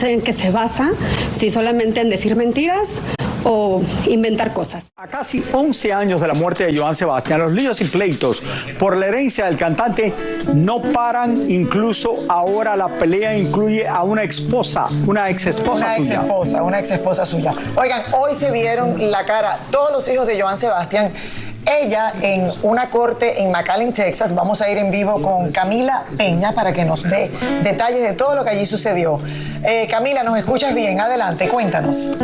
sé en qué se basa, si solamente en decir mentiras o inventar cosas. A casi 11 años de la muerte de Joan Sebastián, los líos y pleitos por la herencia del cantante no paran. Incluso ahora la pelea incluye a una ex esposa suya. Oigan, hoy se vieron la cara todos los hijos de Joan Sebastián. Ella en una corte en McAllen, Texas. Vamos a ir en vivo con Camila Peña para que nos dé detalles de todo lo que allí sucedió. Camila, ¿nos escuchas bien? Adelante, cuéntanos.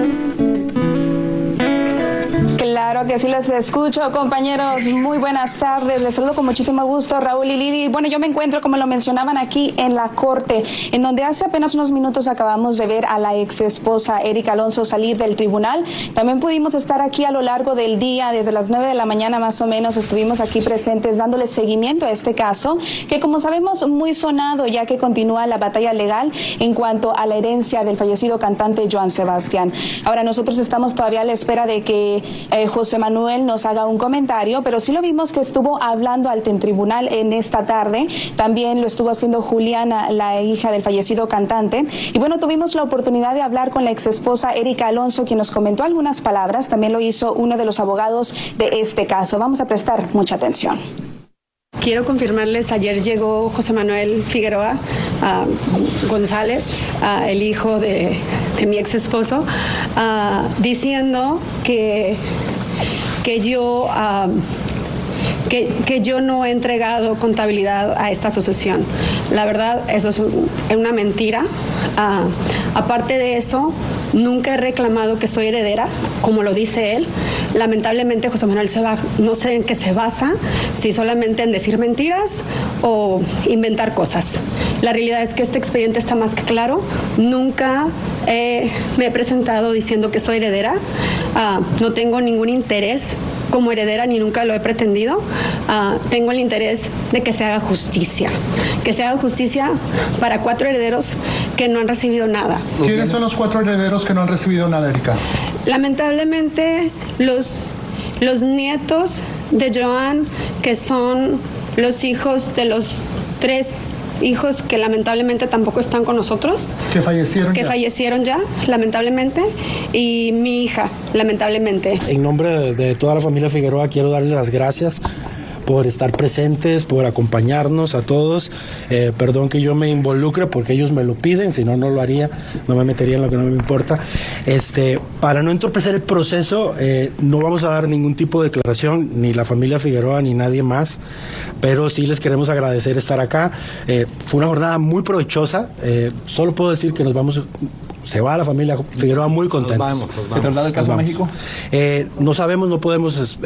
Claro que sí les escucho, compañeros. Muy buenas tardes. Les saludo con muchísimo gusto, Raúl y Lili. Bueno, yo me encuentro, como lo mencionaban, aquí en la corte, en donde hace apenas unos minutos acabamos de ver a la ex esposa Erika Alonso salir del tribunal. También pudimos estar aquí a lo largo del día, desde las 9 de la mañana más o menos, estuvimos aquí presentes dándole seguimiento a este caso, que como sabemos muy sonado, ya que continúa la batalla legal en cuanto a la herencia del fallecido cantante Joan Sebastián. Ahora nosotros estamos todavía a la espera de que José Manuel nos haga un comentario, pero sí lo vimos que estuvo hablando ante el tribunal en esta tarde. También lo estuvo haciendo Juliana, la hija del fallecido cantante. Y bueno, tuvimos la oportunidad de hablar con la ex esposa Erika Alonso, quien nos comentó algunas palabras. También lo hizo uno de los abogados de este caso. Vamos a prestar mucha atención. Quiero confirmarles, ayer llegó José Manuel Figueroa González, el hijo de mi ex esposo, diciendo que yo no he entregado contabilidad a esta asociación. La verdad, eso es una mentira. Aparte de eso, nunca he reclamado que soy heredera, como lo dice él. Lamentablemente, José Manuel no sé en qué se basa, si solamente en decir mentiras o inventar cosas. La realidad es que este expediente está más que claro. Nunca me he presentado diciendo que soy heredera. No tengo ningún interés como heredera, ni nunca lo he pretendido. Tengo el interés de que se haga justicia. Que se haga justicia para 4 herederos que no han recibido nada. ¿Quiénes son los 4 herederos que no han recibido nada, Erika? Lamentablemente, los nietos de Joan, que son los hijos de los 3 hijos que lamentablemente tampoco están con nosotros. Que fallecieron ya, lamentablemente. Y mi hija, lamentablemente. En nombre de toda la familia Figueroa quiero darles las gracias por estar presentes, por acompañarnos a todos. Perdón que yo me involucre porque ellos me lo piden, si no, no lo haría, no me metería en lo que no me importa. Para no entorpecer el proceso, no vamos a dar ningún tipo de declaración, ni la familia Figueroa ni nadie más, pero sí les queremos agradecer estar acá. Fue una jornada muy provechosa. Solo puedo decir que se va la familia Figueroa muy contentos. ¿Se traslada el caso a México? No sabemos, no podemos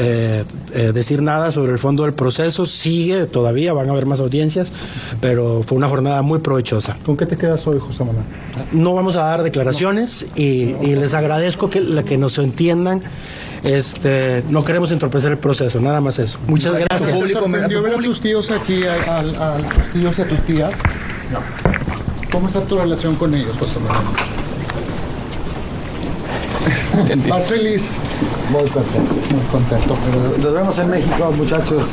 decir nada sobre el fondo del proceso. Sigue todavía, van a haber más audiencias, pero fue una jornada muy provechosa. ¿Con qué te quedas hoy, José Manuel? No vamos a dar declaraciones y les agradezco que nos entiendan. No queremos entorpecer el proceso, nada más eso. Muchas gracias. ¿Te sorprendió ver a tus tíos aquí, a tus tíos y a tus tías? No. ¿Cómo está tu relación con ellos, José Manuel? ¿Vas feliz? Muy contento. Nos vemos en México, muchachos.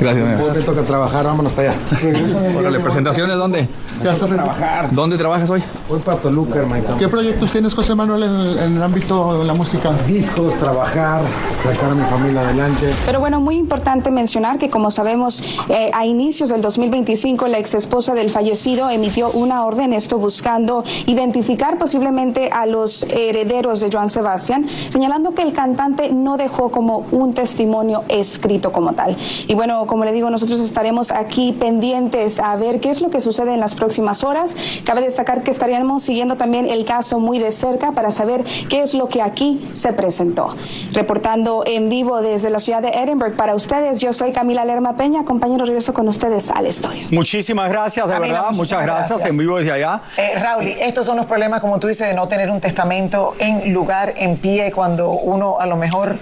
Gracias, me toca trabajar, vámonos para allá. Órale, ¿presentaciones dónde? ¿Qué vas a trabajar? ¿Dónde trabajas hoy? Voy para Toluca, hermano. ¿Qué proyectos tienes, José Manuel, en el ámbito de la música? Discos, trabajar, sacar a mi familia adelante. Pero bueno, muy importante mencionar que, como sabemos, a inicios del 2025, la ex esposa del fallecido emitió una orden, esto buscando identificar posiblemente a los herederos de Joan Sebastián, señalando que el cantante no dejó como un testimonio escrito como tal. Y bueno, como le digo, nosotros estaremos aquí pendientes a ver qué es lo que sucede en las próximas horas. Cabe destacar que estaríamos siguiendo también el caso muy de cerca para saber qué es lo que aquí se presentó. Reportando en vivo desde la ciudad de Edinburgh para ustedes, yo soy Camila Lerma Peña. Compañero, regreso con ustedes al estudio. Muchísimas gracias, de Camila, verdad, muchas gracias en vivo desde allá. Raúl, estos son los problemas, como tú dices, de no tener un testamento en lugar, en pie, cuando uno a lo mejor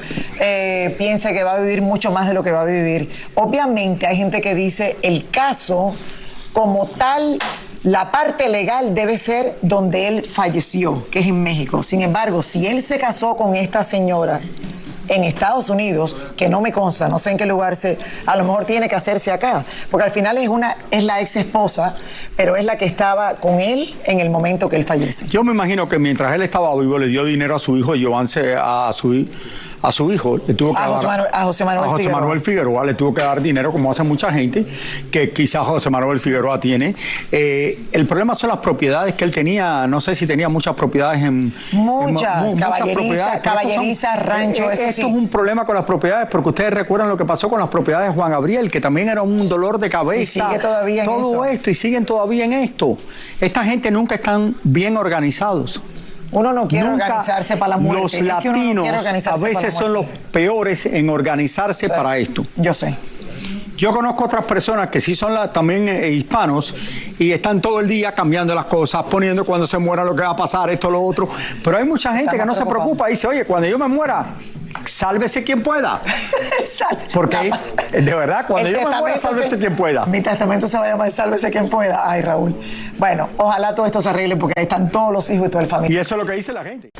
piensa que va a vivir mucho más de lo que va a vivir. Obviamente hay gente que dice el caso como tal, la parte legal debe ser donde él falleció, que es en México. Sin embargo, si él se casó con esta señora en Estados Unidos, que no me consta, no sé en qué lugar a lo mejor tiene que hacerse acá, porque al final es la ex esposa, pero es la que estaba con él en el momento que él fallece. Yo me imagino que mientras él estaba vivo le dio dinero a su hijo Joanse, a su hijo, le tuvo que a José Manuel Figueroa le tuvo que dar dinero, como hace mucha gente, que quizás José Manuel Figueroa tiene. El problema son las propiedades que él tenía, no sé si tenía muchas propiedades muchas caballerizas, ranchos, eso Esto es un problema con las propiedades, porque ustedes recuerdan lo que pasó con las propiedades de Juan Gabriel, que también era un dolor de cabeza. Y sigue todavía en todo eso. esto, y siguen todavía en esto. Esta gente nunca están bien organizados. Uno no quiere organizarse para la muerte. Los latinos a veces son los peores en organizarse para esto. Yo sé. Yo conozco otras personas que sí son también hispanos y están todo el día cambiando las cosas, poniendo cuando se muera lo que va a pasar, esto, lo otro. Pero hay mucha gente que no se preocupa y dice, oye, cuando yo me muera, sálvese quien pueda. Porque de verdad, cuando yo me muera, sálvese quien pueda. Mi testamento se va a llamar Sálvese quien pueda. Ay, Raúl. Bueno, ojalá todo esto se arregle porque ahí están todos los hijos y toda la familia. Y eso es lo que dice la gente.